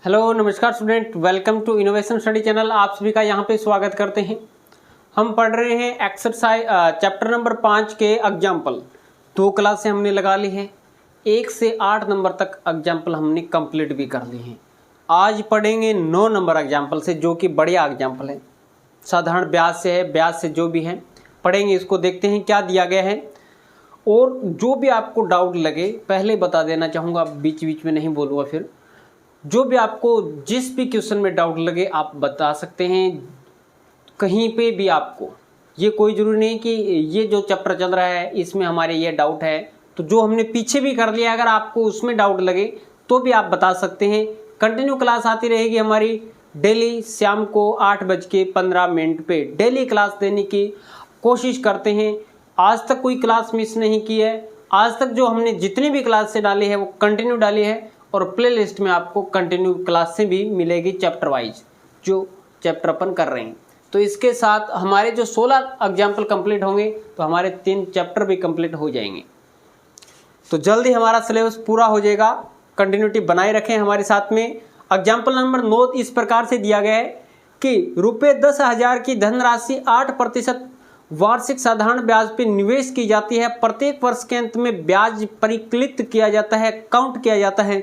Hello नमस्कार student, welcome to Innovation Study channel. आप सभी का यहाँ पे स्वागत करते हैं। हम पढ़ रहे हैं एक्सरसाइज चैप्टर नंबर 5 के एग्जाम्पल। 2 क्लास से हमने लगा ली है, 1 से 8 नंबर तक एग्जाम्पल हमने कंप्लीट भी कर ली हैं। आज पढ़ेंगे 9 नंबर एग्जाम्पल से, जो कि बढ़िया एग्जाम्पल है, साधारण ब्याज से है, ब्याज से जो भी है पढ़ेंगे। इसको देखते हैं क्या दिया गया है, और जो भी आपको डाउट लगे पहले बता देना चाहूँगा, बीच बीच में नहीं बोलूँगा। फिर जो भी आपको जिस भी क्वेश्चन में डाउट लगे आप बता सकते हैं, कहीं पे भी। आपको ये कोई ज़रूरी नहीं कि ये जो चैप्टर चल रहा है इसमें हमारे ये डाउट है, तो जो हमने पीछे भी कर लिया, अगर आपको उसमें डाउट लगे तो भी आप बता सकते हैं। कंटिन्यू क्लास आती रहेगी हमारी डेली, शाम को 8:15 पे डेली क्लास देने की कोशिश करते हैं। आज तक कोई क्लास मिस नहीं की है। आज तक जो हमने जितनी भी क्लास से डाली है वो कंटिन्यू डाली है, और प्ले लिस्ट में आपको कंटिन्यू क्लास से भी मिलेगी चैप्टर वाइज, जो चैप्टर अपन कर रहे हैं। तो इसके साथ हमारे जो 16 एग्जाम्पल कंप्लीट होंगे तो हमारे 3 चैप्टर भी कंप्लीट हो जाएंगे। तो जल्दी हमारा सिलेबस पूरा हो जाएगा। कंटिन्यूटी बनाए रखें हमारे साथ में। एग्जाम्पल नंबर 9 इस प्रकार से दिया गया है कि ₹10,000 की धनराशि 8% वार्षिक साधारण ब्याज पर निवेश की जाती है। प्रत्येक वर्ष के अंत में ब्याज परिकलित किया जाता है, काउंट किया जाता है।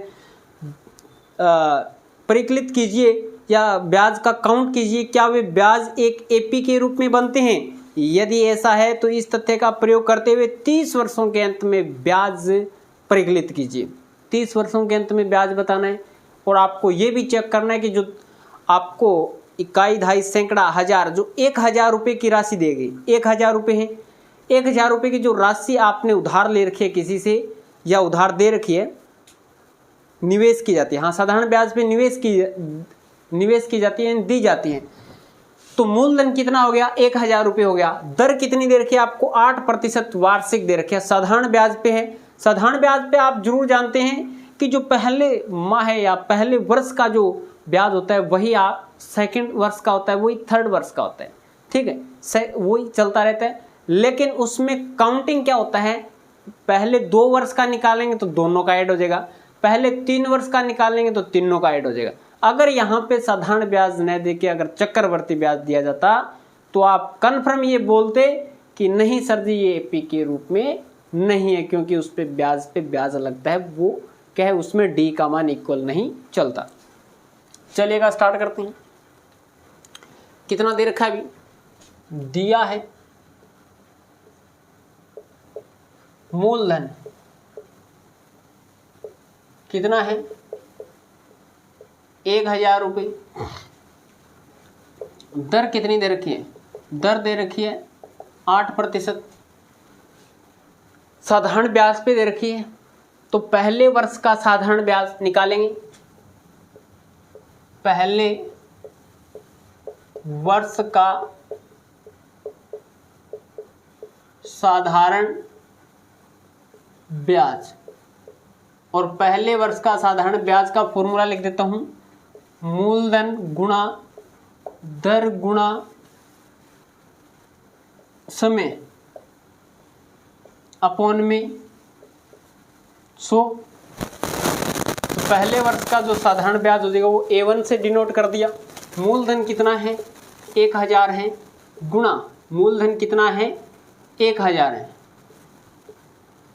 परिकलित कीजिए या ब्याज का काउंट कीजिए, क्या वे ब्याज एक एपी के रूप में बनते हैं? यदि ऐसा है तो इस तथ्य का प्रयोग करते हुए 30 वर्षों के अंत में ब्याज परिकलित कीजिए। 30 वर्षों के अंत में ब्याज बताना है, और आपको ये भी चेक करना है कि जो आपको इकाई, दहाई, सैकड़ा, हजार, जो 1,000 रुपये की राशि देगी, 1,000 रुपये है, 1,000 रुपये की जो राशि आपने उधार ले रखी है किसी से, या उधार दे रखी है, निवेश की जाती है। हाँ, साधारण ब्याज पे निवेश की जाती है, दी जाती है। तो मूलधन कितना हो गया? 1,000 रुपये हो गया। दर कितनी दे रखी है आपको? 8% वार्षिक दे रखी है। साधारण ब्याज पे है। साधारण ब्याज पे आप जरूर जानते हैं कि जो पहले माह या पहले वर्ष का जो ब्याज होता है वही सेकेंड वर्ष का होता है, वही थर्ड वर्ष का होता है। ठीक है, वही चलता रहता है। लेकिन उसमें काउंटिंग क्या होता है? पहले 2 वर्ष का निकालेंगे तो दोनों का ऐड हो जाएगा, पहले 3 वर्ष का निकालेंगे तो तीनों का ऐड हो जाएगा। अगर यहाँ पे साधारण ब्याज न देके अगर चक्रवर्ती ब्याज दिया जाता तो आप कन्फर्म ये बोलते कि नहीं सर जी, ये एपी के रूप में नहीं है, क्योंकि उस पे ब्याज लगता है। वो क्या है, उसमें डी का मान इक्वल नहीं चलता। चलिएगा स्टार्ट करते हैं। कितना दे रखा है? अभी दिया है मूलधन कितना है? 1,000 रुपये। दर कितनी दे रखी है? दर दे रखी है 8%। साधारण ब्याज पे दे रखी है, तो पहले वर्ष का साधारण ब्याज निकालेंगे। पहले वर्ष का साधारण ब्याज, और पहले वर्ष का साधारण ब्याज का फॉर्मूला लिख देता हूं, मूलधन गुणा दर गुणा समय अपॉन में 100। तो पहले वर्ष का जो साधारण ब्याज हो जाएगा वो A1 से डिनोट कर दिया। मूलधन कितना है? 1,000 है, गुणा मूलधन कितना है? 1,000 है,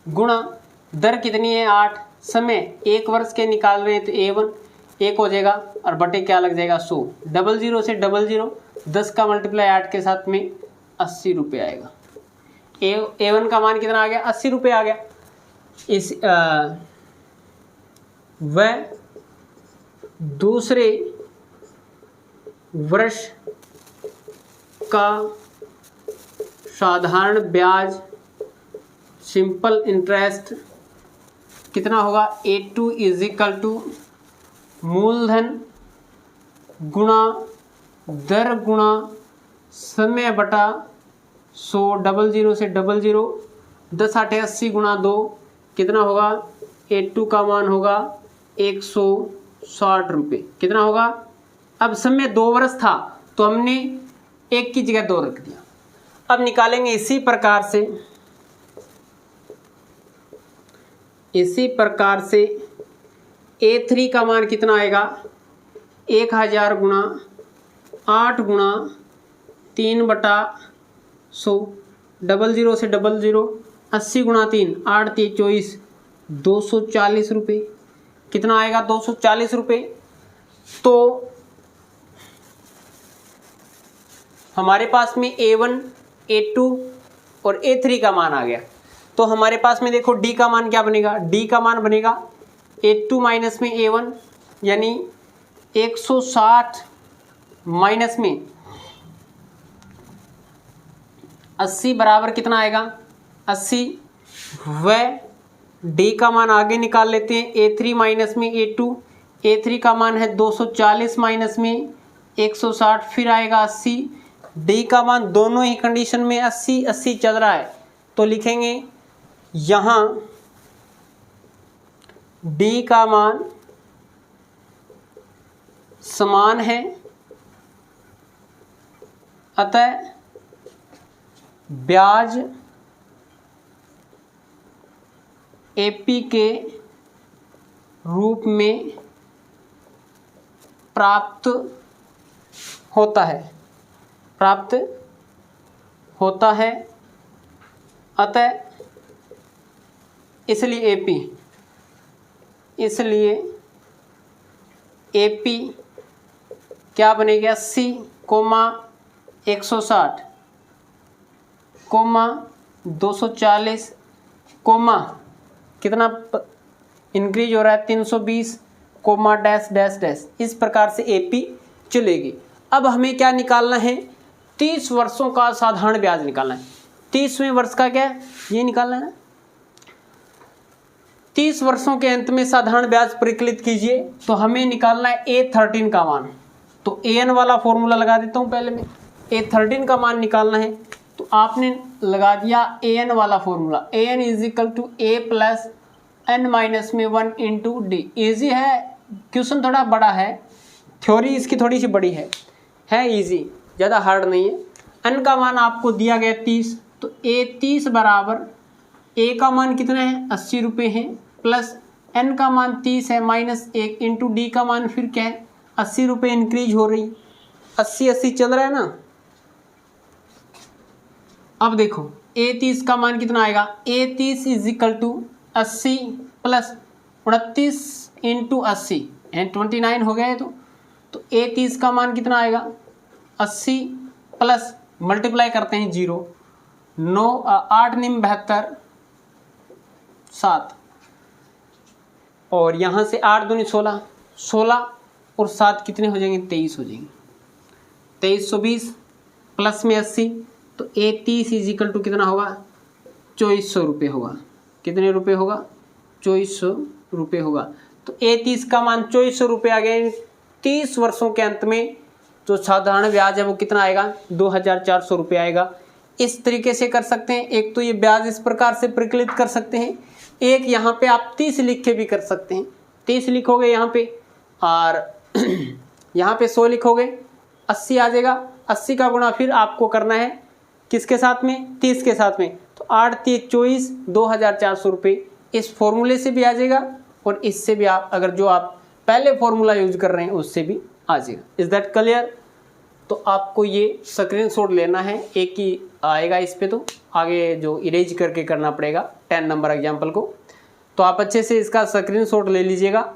गुणा दर कितनी है? 8, समय 1 वर्ष के निकाल रहे हैं तो A1 1 हो जाएगा, और बटे क्या लग जाएगा? 100। 00 से 00, 10 का मल्टीप्लाई 8 के साथ में 80 रुपये आएगा। A1 का मान कितना आ गया? 80 रुपये आ गया। इस वह दूसरे वर्ष का साधारण ब्याज सिंपल इंटरेस्ट कितना होगा? A2 = मूलधन गुणा दर गुणा समय बटा 100। 00 से 00, 10 8 80 गुणा 2 कितना होगा? A2 का मान होगा 160 रुपये। कितना होगा? अब समय 2 वर्ष था तो हमने 1 की जगह 2 रख दिया। अब निकालेंगे इसी प्रकार से A3 का मान कितना आएगा? 1000 गुणा 8 गुणा 3/100, 00 से 00, 80 गुणा 3, 8 3 24, 240 रुपये। कितना आएगा? 240 रुपये। तो हमारे पास में A1, A2 और A3 का मान आ गया। तो हमारे पास में देखो D का मान क्या बनेगा? D का मान बनेगा A2 माइनस में A1, यानी 160 माइनस में 80 बराबर कितना आएगा? 80। वह D का मान आगे निकाल लेते हैं, A3 माइनस में A2, A3 का मान है 240 माइनस में 160, फिर आएगा 80। D का मान दोनों ही कंडीशन में 80 80 चल रहा है, तो लिखेंगे यहाँ D का मान समान है, अतः ब्याज AP के रूप में प्राप्त होता है, अतः इसलिए AP क्या बनेगा? 80, 160, 240, कितना इंक्रीज हो रहा है? 320, डैश डैश डैश। इस प्रकार से AP चलेगी। अब हमें क्या निकालना है? 30 वर्षों का साधारण ब्याज निकालना है। 30वें वर्ष का क्या है? ये निकालना है। 30 वर्षों के अंत में साधारण ब्याज परिकलित कीजिए, तो हमें निकालना है A13 का मान। तो AN वाला फॉर्मूला लगा देता हूँ पहले मैं। A13 का मान निकालना है, तो आपने लगा दिया AN वाला formula. AN is equal to A plus N minus में 1 इंटू D। ईजी है, क्वेश्चन थोड़ा बड़ा है, थ्योरी इसकी थोड़ी सी बड़ी है ईजी, ज़्यादा हार्ड नहीं है। N का मान आपको दिया गया 30, तो A30 बराबर A का मान कितना है? 80 रुपये है, प्लस N का मान 30 है, माइनस 1 इंटू D का मान फिर क्या है? 80 रुपये इंक्रीज हो रही, 80 80 चल रहा है ना। अब देखो A30 का मान कितना आएगा? A30 is equal to 80 plus 29 into 80 and 29 हो गया है। तो A30 का मान कितना आएगा? 80 प्लस मल्टीप्लाई करते हैं 0, 9 8 9 72 7, और यहाँ से 8 दूनी 16, 16 और 7 कितने हो जाएंगे? 23 हो जाएंगे। 2320 प्लस में 80, तो A30 इज इक्वल टू कितना होगा? 2400 रुपये होगा। कितने रुपये होगा? 2400 रुपये होगा। तो A30 का मान 2400 रुपये आ गया। 30 वर्षों के अंत में जो साधारण ब्याज है वो कितना आएगा? 2400 रुपये आएगा। इस तरीके से कर सकते हैं। एक तो ये ब्याज इस प्रकार से प्रकलित कर सकते हैं, एक यहाँ पे आप 30 लिख के भी कर सकते हैं। 30 लिखोगे यहाँ पे, और यहाँ पे 100 लिखोगे, 80 आ जाएगा। 80 का गुणा फिर आपको करना है किसके साथ में? 30 के साथ में। तो 8 3 24, 2400 रुपये इस फॉर्मूले से भी आ जाएगा, और इससे भी आप अगर जो आप पहले फॉर्मूला यूज कर रहे हैं उससे भी आ जाएगा। Is that clear? तो आपको ये स्क्रीनशॉट लेना है, एक ही आएगा इस पे, तो आगे जो इरेज करके करना पड़ेगा 10 नंबर एग्जाम्पल को। तो आप अच्छे से इसका स्क्रीनशॉट ले लीजिएगा।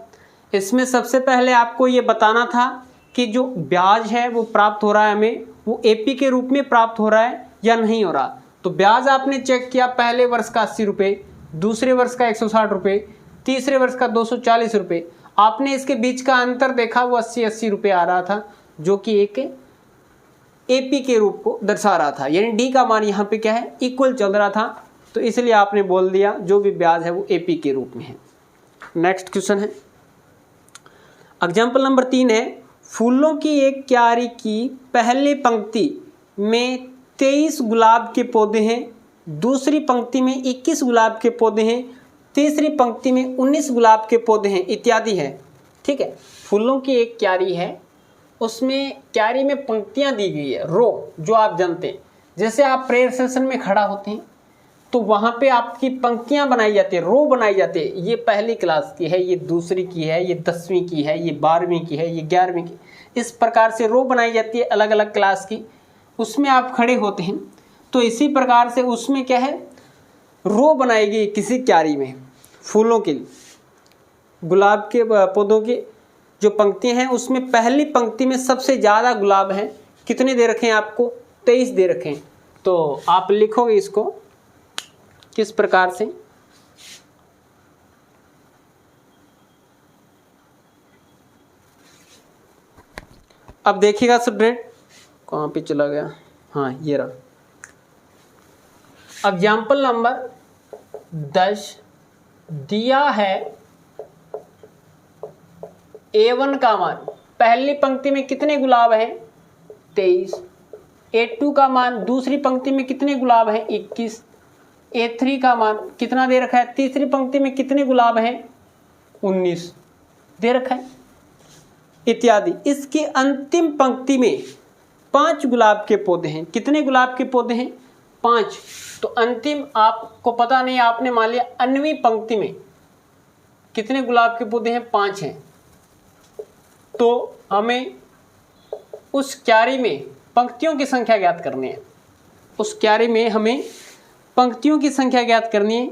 इसमें सबसे पहले आपको ये बताना था कि जो ब्याज है वो प्राप्त हो रहा है हमें, वो AP के रूप में प्राप्त हो रहा है या नहीं हो रहा। तो ब्याज आपने चेक किया, पहले वर्ष का 80 रुपये, दूसरे वर्ष का 160 रुपये, तीसरे वर्ष का 240 रुपये। आपने इसके बीच का अंतर देखा, वो 80 रुपये आ रहा था, जो कि एक AP के रूप को दर्शा रहा था। यानी D का मान यहाँ पे क्या है? इक्वल चल रहा था, तो इसलिए आपने बोल दिया जो भी ब्याज है वो AP के रूप में है। नेक्स्ट क्वेश्चन है, एग्जाम्पल नंबर 3 है, फूलों की एक क्यारी की पहली पंक्ति में 23 गुलाब के पौधे हैं, दूसरी पंक्ति में 21 गुलाब के पौधे हैं, तीसरी पंक्ति में 19 गुलाब के पौधे हैं, इत्यादि है। ठीक है, फूलों की एक क्यारी है, उसमें क्यारी में पंक्तियां दी गई है, रो, जो आप जानते हैं। जैसे आप प्रेयर सेशन में खड़ा होते हैं तो वहाँ पे आपकी पंक्तियाँ बनाई जाती है, रो बनाई जाती है। ये पहली क्लास की है, ये दूसरी की है, ये 10वीं की है, ये 12वीं की है, ये 11वीं की। इस प्रकार से रो बनाई जाती है अलग अलग क्लास की, उसमें आप खड़े होते हैं। तो इसी प्रकार से उसमें क्या है, रो बनाएगी किसी क्यारी में फूलों के, गुलाब के पौधों की जो पंक्तियाँ हैं उसमें पहली पंक्ति में सबसे ज़्यादा गुलाब हैं। कितने दे रखे हैं आपको? 23 दे रखे हैं। तो आप लिखोगे इसको किस प्रकार से, अब देखिएगा स्टूडेंट, कहाँ पे चला गया, हाँ ये रहा। एग्जाम्पल नंबर 10 दिया है A1 का मान, पहली पंक्ति में कितने गुलाब हैं? 23। A2 का मान दूसरी पंक्ति में कितने गुलाब हैं? 21। A3 का मान कितना दे रखा है? तीसरी पंक्ति में कितने गुलाब हैं? 19 दे रखा है, इत्यादि। इसकी अंतिम पंक्ति में 5 गुलाब के पौधे हैं। कितने गुलाब के पौधे हैं? 5। तो अंतिम आपको पता नहीं, आपने मान लिया अन्वी पंक्ति में कितने गुलाब के पौधे हैं? 5 हैं। तो हमें उस क्यारी में पंक्तियों की संख्या ज्ञात करनी है। उस क्यारी में हमें पंक्तियों की संख्या ज्ञात करनी है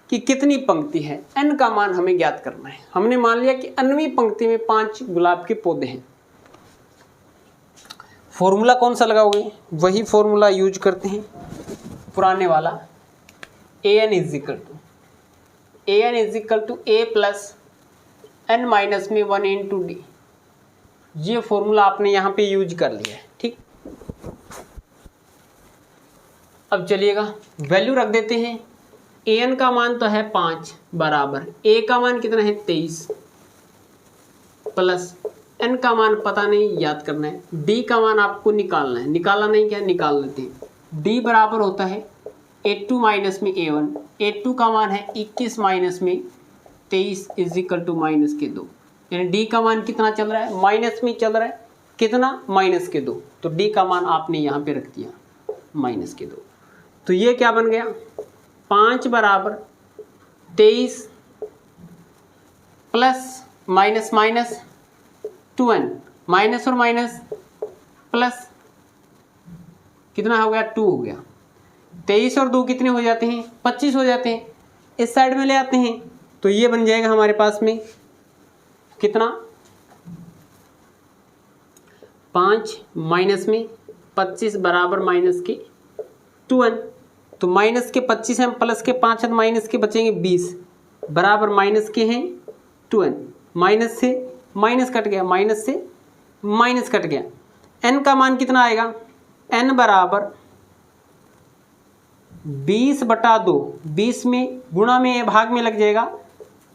कि कितनी पंक्ति है, n का मान हमें ज्ञात करना है। हमने मान लिया कि अन्वी पंक्ति में 5 गुलाब के पौधे हैं। फॉर्मूला कौन सा लगाओगे? वही फॉर्मूला यूज करते हैं पुराने वाला, an is equal to a plus n minus में 1 इंटू डी। ये फॉर्मूला आपने यहाँ पे यूज कर लिया है, ठीक। अब चलिएगा वैल्यू रख देते हैं। an का मान तो है 5 बराबर a का मान कितना है? 23 प्लस n का मान पता नहीं, याद करना है। d का मान आपको निकालना है, निकाला नहीं क्या? निकाल लेते हैं। d बराबर होता है A2 माइनस में A1। A2 का मान है 21 माइनस में 23 इजिकल टू माइनस के 2, यानी d का मान कितना चल रहा है? माइनस में चल रहा है। कितना? माइनस के 2। तो d का मान आपने यहाँ पे रख दिया माइनस के 2। तो ये क्या बन गया? 5 बराबर 23 plus minus minus 2n, minus और माइनस प्लस कितना हो गया? 2 हो गया। 23 और 2 कितने हो जाते हैं? 25 हो जाते हैं। इस साइड में ले आते हैं तो ये बन जाएगा हमारे पास में कितना? 5 माइनस में 25 बराबर माइनस के 2n। तो माइनस के 25 हैं, प्लस के 5 हैं, माइनस के बचेंगे 20 बराबर माइनस के हैं 2n। माइनस से माइनस कट गया, माइनस से माइनस कट गया। n का मान कितना आएगा? n बराबर 20 बटा 2। 20 में गुणा में भाग में लग जाएगा,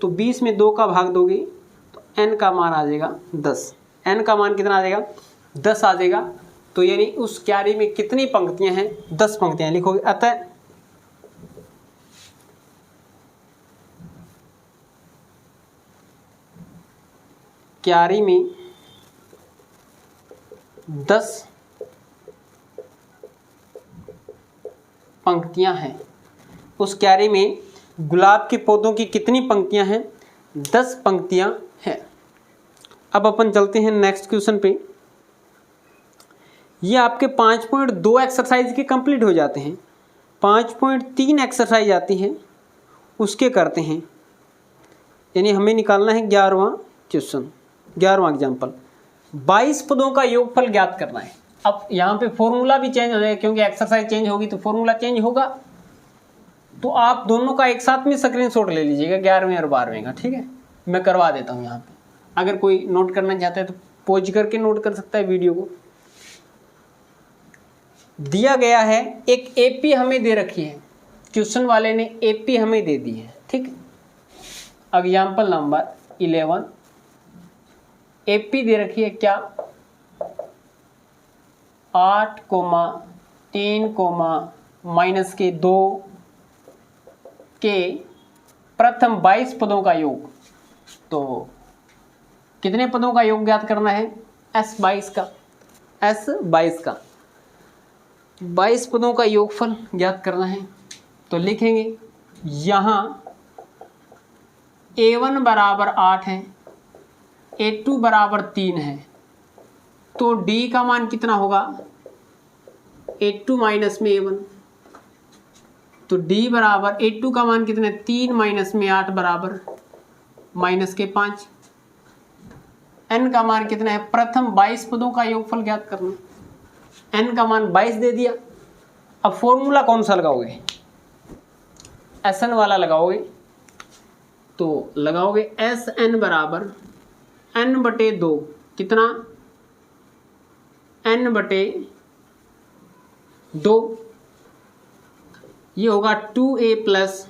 तो 20 में 2 का भाग दोगे तो n का मान आ जाएगा 10। n का मान कितना आ जाएगा? 10 आ जाएगा। तो यानी उस क्यारी में कितनी पंक्तियां हैं? 10 पंक्तियां लिखोगे। अतः क्यारी में 10 पंक्तियां हैं। उस क्यारी में गुलाब के पौधों की कितनी पंक्तियां हैं? 10 पंक्तियां हैं। अब अपन चलते हैं नेक्स्ट क्वेश्चन पे। ये आपके 5.2 एक्सरसाइज के कंप्लीट हो जाते हैं। 5.3 एक्सरसाइज आती है, उसके करते हैं। यानी हमें निकालना है 11वां क्वेश्चन, 11वां एग्जाम्पल। 22 पदों का योगफल ज्ञात करना है। अब यहाँ पे फॉर्मूला भी चेंज हो जाएगा, क्योंकि एक्सरसाइज चेंज होगी तो फॉर्मूला चेंज होगा। तो आप दोनों का एक साथ में स्क्रीनशॉट ले लीजिएगा, 11वें और 12वें का, ठीक है। मैं करवा देता हूँ यहाँ पे। अगर कोई नोट करना चाहता है तो पॉज करके नोट कर सकता है वीडियो को। दिया गया है एक एपी हमें दे रखी है, क्वेश्चन वाले ने एपी हमें दे दी है, ठीक। एग्जाम्पल नंबर 11 एपी दे रखी है क्या? 8,3, -2 के प्रथम 22 पदों का योग। तो कितने पदों का योग ज्ञात करना है? S22 का, S22 का 22 पदों का योगफल ज्ञात करना है। तो लिखेंगे यहाँ A1 बराबर 8 है, A2 बराबर 3 है, तो D का मान कितना होगा, A2 माइनस में A1, तो D बराबर A2 का मान कितना है, 3 माइनस में 8 बराबर माइनस के 5। n का मान कितना है, प्रथम 22 पदों का योगफल ज्ञात करना, n का मान 22 दे दिया। अब फॉर्मूला कौन सा लगाओगे, Sn वाला लगाओगे, तो लगाओगे Sn बराबर n बटे 2, कितना, n बटे 2, ये होगा 2a प्लस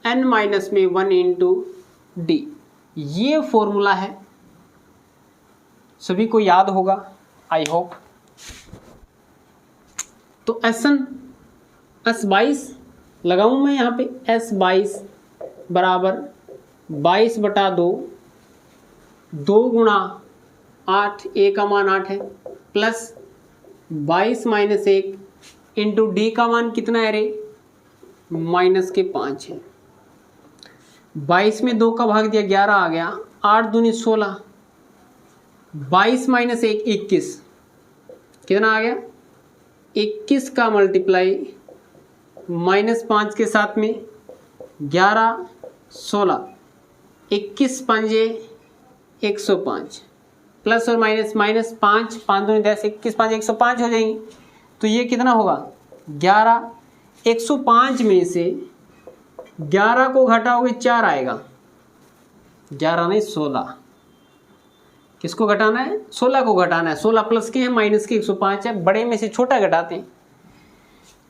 n माइनस में 1 इंटू डी। ये फॉर्मूला है, सभी को याद होगा आई होप। तो Sn S22 लगाऊं मैं यहाँ पे, S22 बराबर 22 बटा 2, 2 गुणा 8, a का मान 8 है, प्लस 22 माइनस 1 इंटू डी का मान कितना है रे, माइनस के 5 है। 22 में 2 का भाग दिया, 11 आ गया, 8 दूनी 16, 22 माइनस 1 21, कितना आ गया, 21 का मल्टीप्लाई माइनस 5 के साथ में 11 16, 21 पंजे 105, प्लस और माइनस, माइनस 5 5 दूनी 10, 21 5 105 हो जाएंगी। तो ये कितना होगा 11, 105 में से 11 को घटाओगे 4 आएगा, 11 नहीं 16, किसको घटाना है, 16 को घटाना है, 16 प्लस के हैं माइनस के 105 है, बड़े में से छोटा घटाते हैं,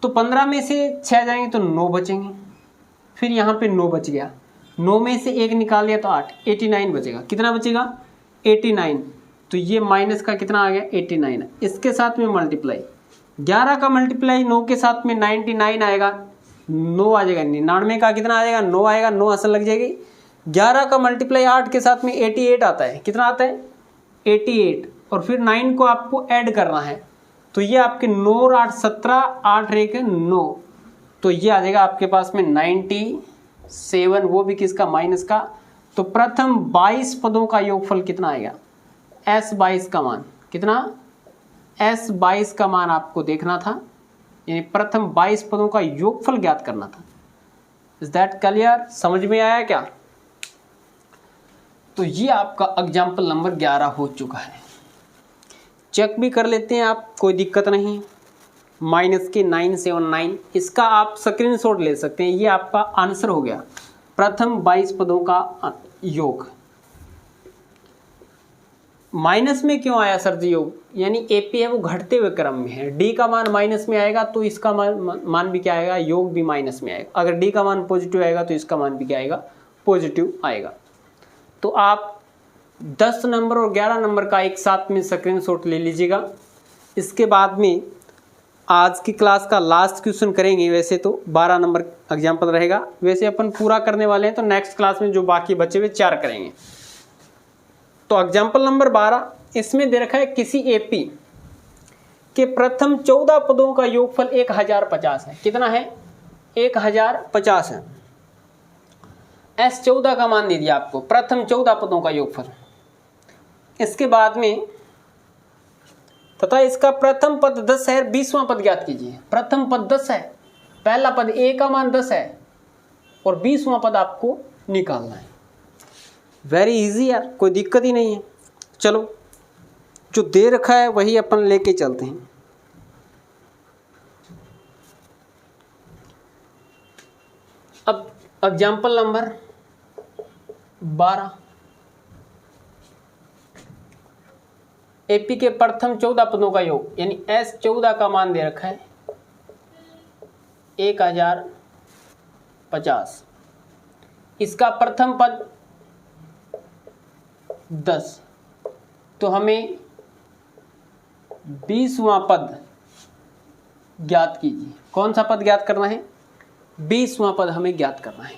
तो 15 में से 6 जाएंगे तो 9 बचेंगे, फिर यहाँ पे 9 बच गया, 9 में से 1 निकाल दिया तो 8, 89 बचेगा, कितना बचेगा 89, तो ये माइनस का कितना आ गया 89, इसके साथ में मल्टीप्लाई 11 का मल्टीप्लाई 9 के साथ में 99 आएगा, 9 आ जाएगा, 99 का कितना आ जाएगा 9 आएगा, 9 असल लग जाएगी। 11 का मल्टीप्लाई 8 के साथ में 88 आता है, कितना आता है 88, और फिर 9 को आपको ऐड करना है, तो ये आपके 9 और 8 17, 8 रह के 9, तो ये आ जाएगा आपके पास में 97, वो भी किसका माइनस का। तो प्रथम 22 पदों का योगफल कितना आएगा, S22 का मान कितना, S22 का मान आपको देखना था, यानी प्रथम 22 पदों का योगफल ज्ञात करना था। इज दैट क्लियर, समझ में आया क्या। तो ये आपका एग्जाम्पल नंबर 11 हो चुका है, चेक भी कर लेते हैं आप, कोई दिक्कत नहीं। माइनस के 979, इसका आप स्क्रीनशॉट ले सकते हैं, ये आपका आंसर हो गया, प्रथम 22 पदों का योग। माइनस में क्यों आया सर जी योग, यानी एपी है वो घटते हुए क्रम में है, डी का मान माइनस में आएगा तो इसका मान भी क्या आएगा, योग भी माइनस में आएगा। अगर डी का मान पॉजिटिव आएगा तो इसका मान भी क्या आएगा, पॉजिटिव आएगा। तो आप 10 नंबर और 11 नंबर का एक साथ में स्क्रीनशॉट ले लीजिएगा। इसके बाद में आज की क्लास का लास्ट क्वेश्चन करेंगे, वैसे तो 12 नंबर एग्जाम्पल रहेगा, वैसे अपन पूरा करने वाले हैं, तो नेक्स्ट क्लास में जो बाकी बचे हुए 4 करेंगे। तो एग्जाम्पल नंबर 12, इसमें दे रखा है किसी एपी के प्रथम 14 पदों का योगफल 1050 है, कितना है 1050 है। S14 का मान दे दिया आपको, प्रथम 14 पदों का योगफल। इसके बाद में तथा इसका प्रथम पद 10 है, 20वां पद ज्ञात कीजिए। प्रथम पद 10 है, पहला पद a का मान 10 है और 20वां पद आपको निकालना है। वेरी इजी यार, कोई दिक्कत ही नहीं है। चलो जो दे रखा है वही अपन लेके चलते हैं। अब एग्जाम्पल नंबर 12, एपी के प्रथम 14 पदों का योग, यानी S14 का मान दे रखा है 1050। इसका प्रथम पद 10, तो हमें 20वां पद ज्ञात कीजिए। कौन सा पद ज्ञात करना है, 20वां पद हमें ज्ञात करना है।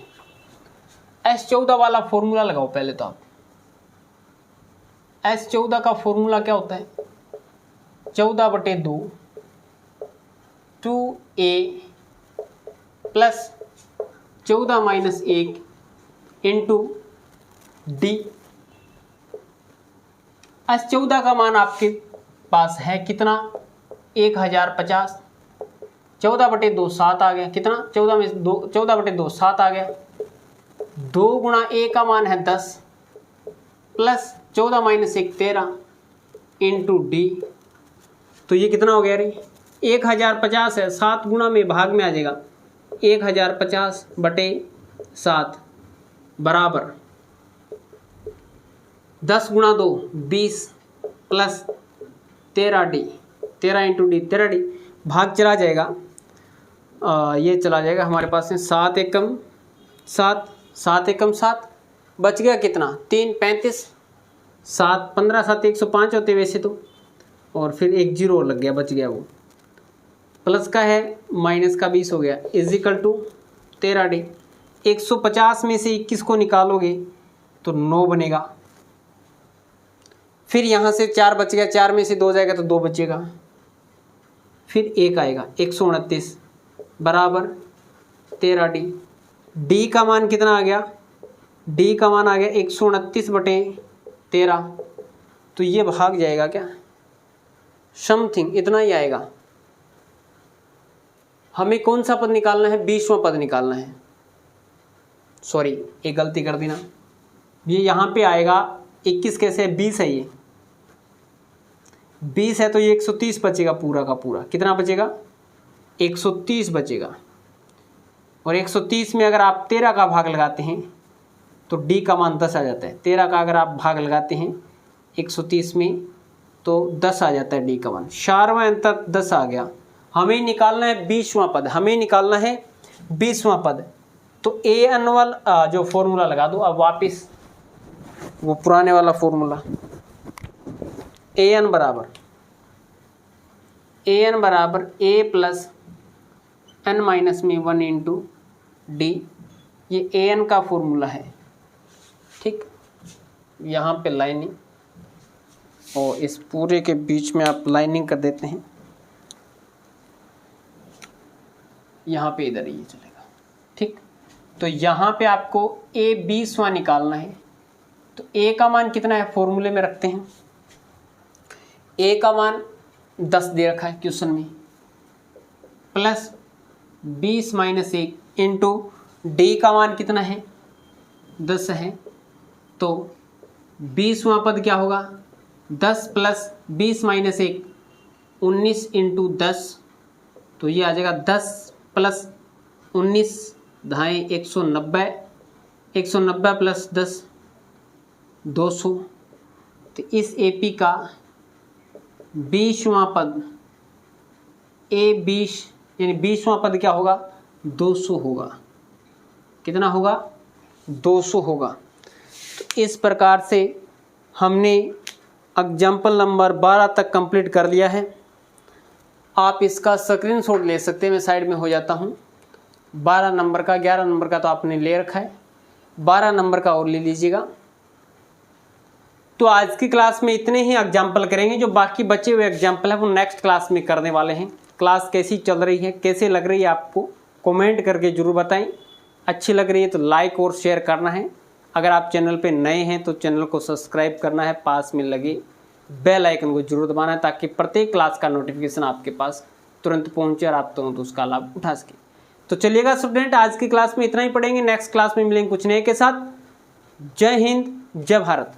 S14 वाला फॉर्मूला लगाओ पहले तो आप। S14 का फॉर्मूला क्या होता है, 14/2 2a plus 14 minus 1 into D. आज 14 का मान आपके पास है कितना, 1050। 14/2 7 आ गया, कितना 14 में 2, 14/2 7 आ गया। 2 गुणा ए का मान है 10 प्लस 14 माइनस 1 13 इंटू डी। तो ये कितना हो गया रे, 1050 है, 7 गुणा में भाग में आ जाएगा, 1050/7 बराबर 10 गुणा 2 20 plus 13 D, 13 into D, 13 D भाग चला जाएगा, ये चला जाएगा हमारे पास में 7 एकम 7, 7 एकम 7, बच गया कितना 3 35, 7 15 7 105 होते वैसे तो, और फिर एक जीरो लग गया, बच गया वो, प्लस का है माइनस का 20 हो गया, इज इक्वल टू 13 डी। 150 में से 21 को निकालोगे तो 9 बनेगा। फिर यहाँ से 4 बच गया, 4 में से 2 जाएगा तो 2 बचेगा, फिर 1 आएगा, 129 बराबर 13 डी। डी का मान कितना आ गया, डी का मान आ गया 129/13, तो ये भाग जाएगा क्या, समथिंग इतना ही आएगा। हमें कौन सा पद निकालना है, 20वां पद निकालना है। सॉरी, एक गलती कर दी ना, ये यहाँ पे आएगा 21 कैसे है, 20 है, ये 20 है तो ये 130 बचेगा, पूरा का पूरा कितना बचेगा, 130 बचेगा। और 130 में अगर आप 13 का भाग लगाते हैं तो डी का मान 10 आ जाता है। 13 का अगर आप भाग लगाते हैं 130 में तो 10 आ जाता है डी का मान। 4वां अंक तक 10 आ गया। हमें निकालना है 20वां पद, हमें निकालना है 20वां पद। तो ए एन वाला जो फॉर्मूला लगा दो अब वापस, वो पुराने वाला फॉर्मूला, ए एन बराबर ए प्लस एन माइनस में 1 इंटू डी, ये ए एन का फॉर्मूला है। ठीक, यहाँ पे लाइनिंग, और इस पूरे के बीच में आप लाइनिंग कर देते हैं, यहाँ पे इधर ये चलेगा। ठीक, तो यहाँ पे आपको ए 20वां निकालना है। तो ए का मान कितना है, फॉर्मूले में रखते हैं। ए का मान 10 दे रखा है क्वेश्चन में, प्लस 20 माइनस 1 इंटू डी का मान कितना है, 10 है। तो 20वां पद क्या होगा, 10 प्लस 20 माइनस 1 19 इंटू 10, तो ये आ जाएगा 10 प्लस 19 ढाई 190, 190 प्लस 10 200। तो इस एपी का 20वां पद ए 20 यानी 20वां पद क्या होगा, 200 होगा। कितना होगा, 200 होगा। तो इस प्रकार से हमने एग्जाम्पल नंबर 12 तक कंप्लीट कर लिया है। आप इसका स्क्रीनशॉट ले सकते हैं, मैं साइड में हो जाता हूँ। 12 नंबर का, 11 नंबर का तो आपने ले रखा है, 12 नंबर का और ले लीजिएगा। तो आज की क्लास में इतने ही एग्जाम्पल करेंगे, जो बाकी बचे हुए एग्जाम्पल है वो नेक्स्ट क्लास में करने वाले हैं। क्लास कैसी चल रही है, कैसे लग रही है, आपको कमेंट करके ज़रूर बताएं। अच्छी लग रही है तो लाइक और शेयर करना है। अगर आप चैनल पे नए हैं तो चैनल को सब्सक्राइब करना है, पास में लगे बेल आइकन को जरूर दबाना है, ताकि प्रत्येक क्लास का नोटिफिकेशन आपके पास तुरंत पहुंचे और आप तुरंत उसका लाभ उठा सकें। तो चलिएगा स्टूडेंट, आज की क्लास में इतना ही पढ़ेंगे, नेक्स्ट क्लास में मिलेंगे कुछ नए के साथ। जय हिंद, जय भारत।